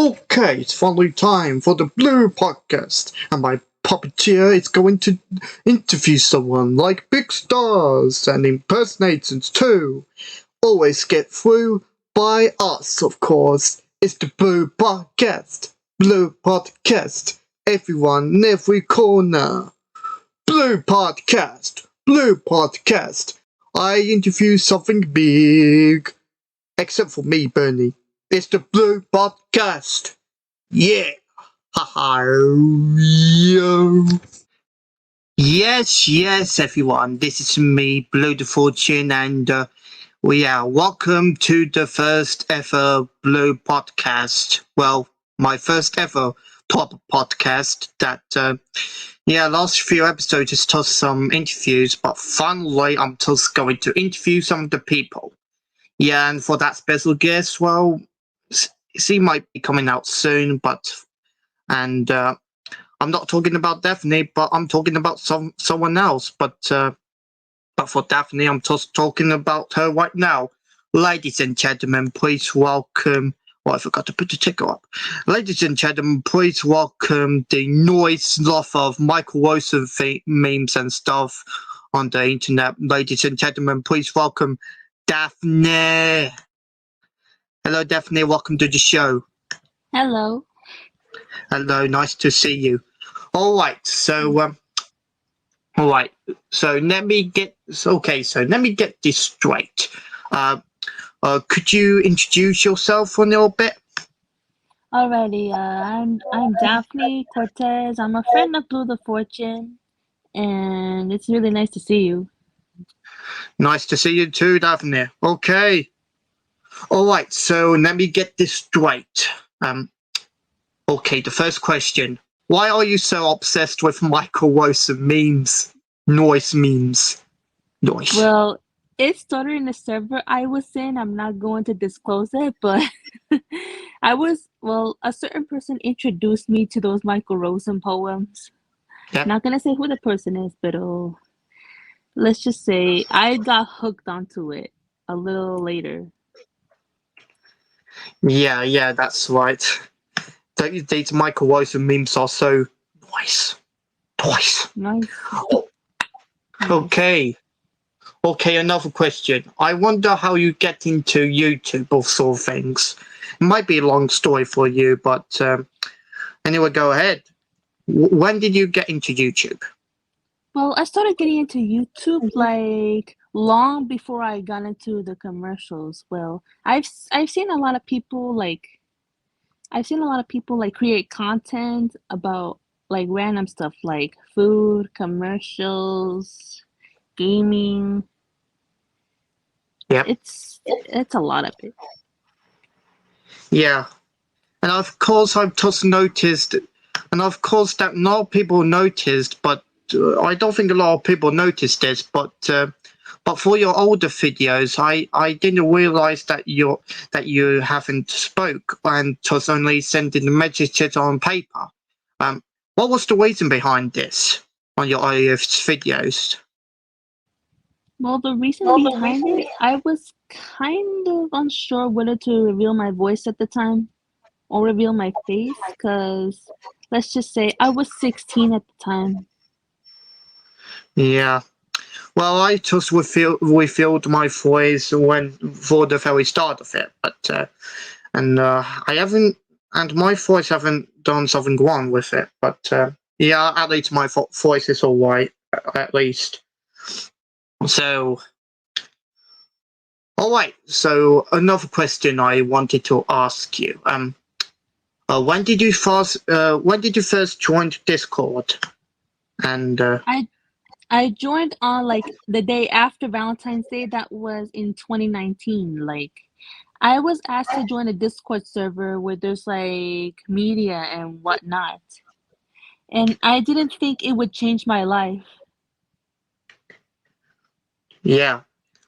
Okay, it's finally time for the Blue Podcast, and my puppeteer is going to interview someone like big stars and impersonations too. Always get through by us, of course. It's the Blue Podcast. Blue Podcast. Everyone in every corner. Blue Podcast. Blue Podcast. I interview something big. Except for me, Bernie. It's the Blue Podcast. Yeah. Haha. Yo. Yes, everyone. This is me, Blue the Fortune, and welcome to the first ever Blue Podcast. Well, my first ever proper podcast that, last few episodes just took some interviews, but finally I'm just going to interview some of the people. Yeah, and for that special guest, well, she might be coming out soon, I'm not talking about Daphne, but I'm talking about someone else. But for Daphne, I'm just talking about her right now. Ladies and gentlemen, please welcome. Oh, I forgot to put the ticker up. Ladies and gentlemen, please welcome the noise lover of Michael Rosen memes and stuff on the internet. Ladies and gentlemen, please welcome Dafni. Hello, Daphne. Welcome to the show. Hello. Hello. Nice to see you. All right. So let me get this straight. Could you introduce yourself a little bit? Alrighty. I'm Dafni Cortes. I'm a friend of Blue the Fortune, and it's really nice to see you. Nice to see you too, Daphne. Okay. All right. So let me get this straight. Okay. The first question: why are you so obsessed with Michael Rosen memes? Noise memes. Noise. Well, it started in the server I was in. I'm not going to disclose it, but a certain person introduced me to those Michael Rosen poems. Yep. Not gonna say who the person is, but let's just say I got hooked onto it a little later. Yeah, that's right. These Michael Rosen memes are so nice. Nice. Okay, another question. I wonder how you get into YouTube or sort of things. It might be a long story for you, but anyway, go ahead. When did you get into YouTube? Well, I started getting into YouTube like long before I got into the commercials. Well, I've seen a lot of people create content about like random stuff like food, commercials, gaming. Yep. It's a lot of it. Yeah. And of course I've just noticed, and of course that not people noticed, but I don't think a lot of people noticed this, but for your older videos, I didn't realize that you haven't spoke and just only sending the messages on paper. What was the reason behind this on your earlier videos? Well, the reason behind it, I was kind of unsure whether to reveal my voice at the time or reveal my face, because let's just say I was 16 at the time. Yeah. Well, I just revealed my voice for the very start of it, but I haven't, and my voice haven't done something wrong with it. But at least my voice is all right, at least. So, all right. So another question I wanted to ask you: when did you first join Discord? And I joined on like the day after Valentine's Day. That was in 2019. Like, I was asked to join a Discord server where there's like media and whatnot, and I didn't think it would change my life. Yeah,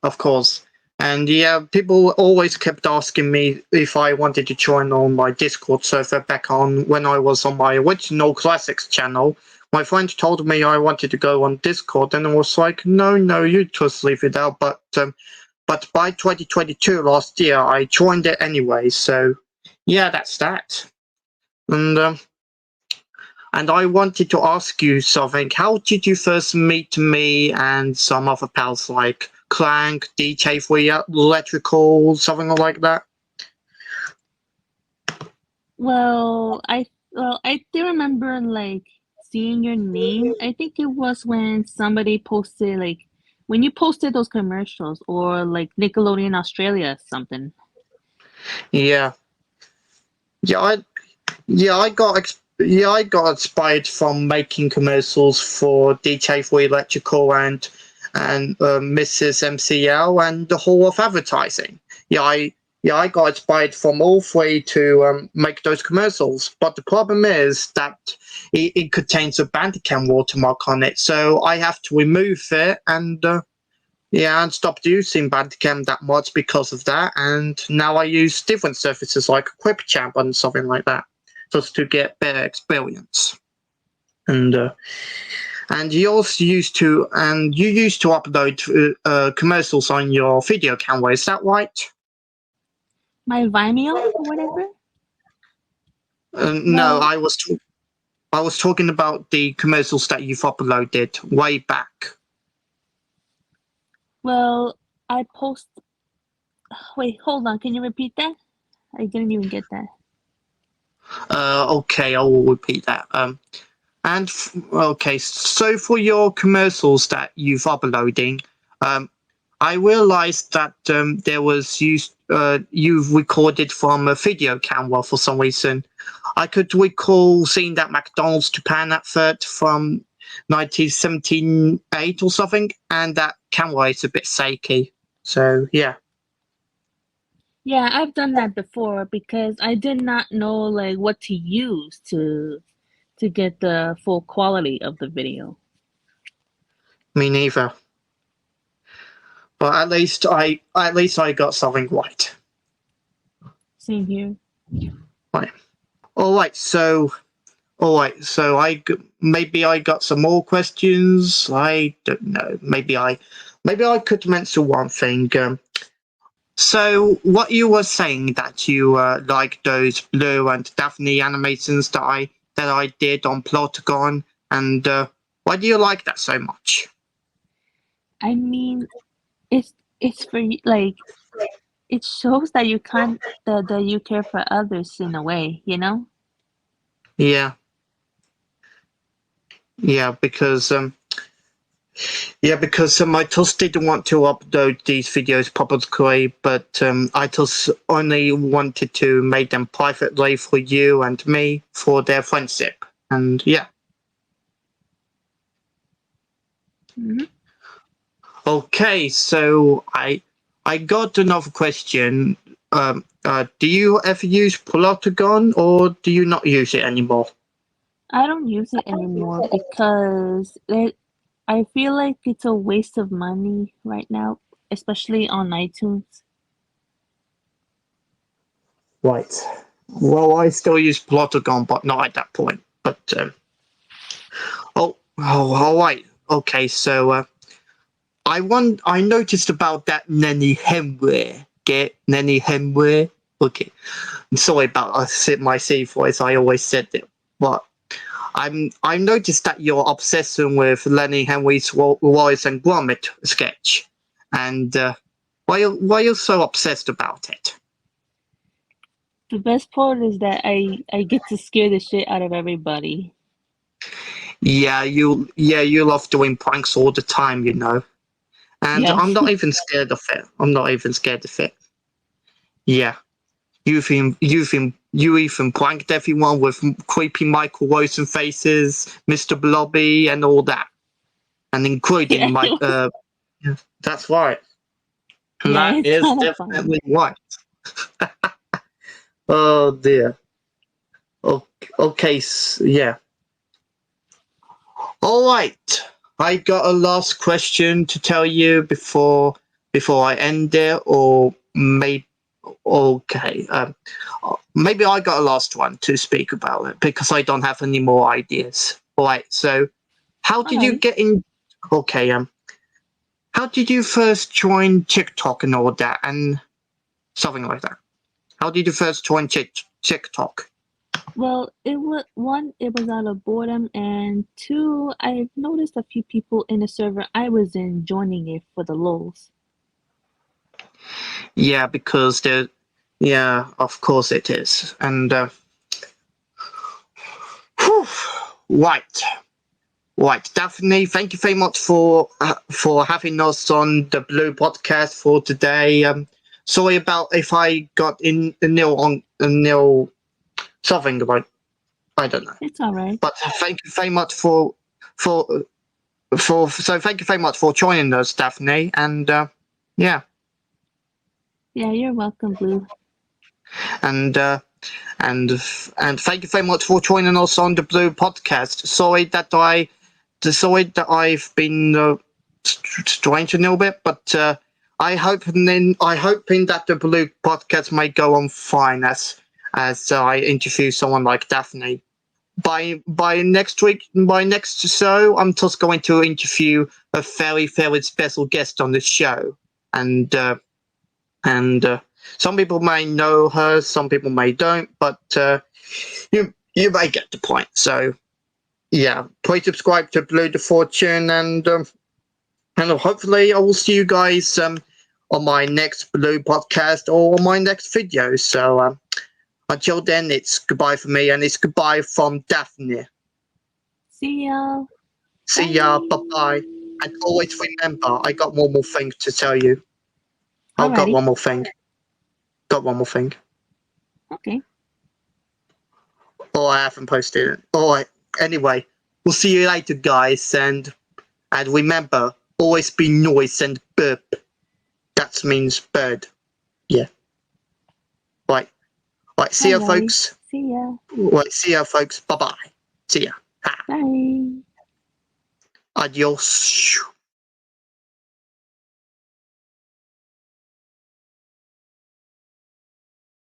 of course. And yeah, people always kept asking me if I wanted to join on my Discord server back on when I was on my original Classics channel. My friend told me I wanted to go on Discord, and I was like, no, you just leave it out. But by 2022, last year, I joined it anyway. So yeah, that's that. And I wanted to ask you something. How did you first meet me and some other pals like Clank, DJ3 Electrical, something like that? Well, I do remember like seeing your name. I think it was when somebody posted like when you posted those commercials or like Nickelodeon Australia something. Yeah, yeah, I got inspired from making commercials for DJ3 Electrical and Mrs. MCL and the whole of advertising. Yeah, I got inspired from all three to make those commercials. But the problem is that it contains a Bandicam watermark on it, so I have to remove it and stopped using Bandicam that much because of that. And now I use different services like QuickChamp and something like that, just to get better experience. And you also used to upload commercials on your video camera. Is that right? My Vimeo or whatever? No, Well, I was talking about the commercials that you've uploaded way back. well, I post. Wait, hold on. Can you repeat that? I didn't even get that. Okay, I will repeat that. Okay, so for your commercials that you've uploading, I realized that you've recorded from a video camera for some reason. I could recall seeing that McDonald's Japan advert from 1978 or something, and that camera is a bit shaky. So yeah. Yeah, I've done that before because I did not know like what to use to get the full quality of the video. Me neither. But at least I got something right. Same here. Right. All right. So maybe I got some more questions. I don't know. Maybe I could mention one thing. So what you were saying that you like those Blue and Daphne animations that I did on Plotagon, and why do you like that so much? I mean, it's for like it shows that you can't that you care for others in a way, you know? Yeah, yeah, I just didn't want to upload these videos publicly, but I just only wanted to make them privately for you and me for their friendship. And yeah. Hmm. Okay, so I got another question. Do you ever use Plotagon or do you not use it anymore? I don't use it anymore because I feel like it's a waste of money right now, especially on iTunes. Right. Well, I still use Plotagon, but not at that point. But all right. Okay, so I noticed about that Nenny Henry. Get Nenny Henry. Okay. I'm sorry about my C voice. I always said it, but I noticed that you're obsessing with Lenny Henry's Wallace and Gromit sketch, and why you're so obsessed about it? The best part is that I get to scare the shit out of everybody. You love doing pranks all the time, you know. And I'm Yes. not even scared of it. I'm not even scared of it. Yeah. You even pranked everyone with creepy Michael Rosen faces, Mr. Blobby, and all that, and including Yeah. my. Yeah, that's right. And Yeah, that it's is kind of fun. definitely right. Oh dear. Okay. Yeah. All right. I got a last question to tell you before I end it, or maybe okay. Maybe I got a last one to speak about it because I don't have any more ideas. All right. So, how did you Alrighty. get in? Okay. How did you first join TikTok and all that, and something like that? How did you first join TikTok? Well, it was out of boredom, and two, I've noticed a few people in the server I was in joining it for the lulz. Yeah, because yeah, of course it is. And whew, right. Right, Daphne, thank you very much for having us on the Blue Podcast for today. Sorry about if I got in a nil something about, I don't know. It's all right. But thank you very much for thank you very much for joining us, Daphne. And yeah, Yeah, you're welcome, Blue. and and thank you very much for joining us on the Blue Podcast. Sorry that I've been strange a little bit, but I hoping that the Blue Podcast may go on fine as I interview someone like Daphne. By next show, I'm just going to interview a very special guest on the show, and some people may know her, some people may don't, but you may get the point. So yeah, please subscribe to Blue the Fortune, and hopefully I will see you guys on my next Blue podcast or on my next video. So until then, it's goodbye for me, and it's goodbye from Daphne. See y'all. See ya, bye-bye. And always remember, I got one more thing to tell you. I've got Alrighty. one more thing. Okay. Oh, I haven't posted it. Alright, anyway, we'll see you later, guys, and remember, always be noice and burp. That means bird. Yeah. Right. Right, see ya, Bye, guys. folks. See ya. Right, see ya, folks. Bye-bye. See ya. Ha. Bye. Adios.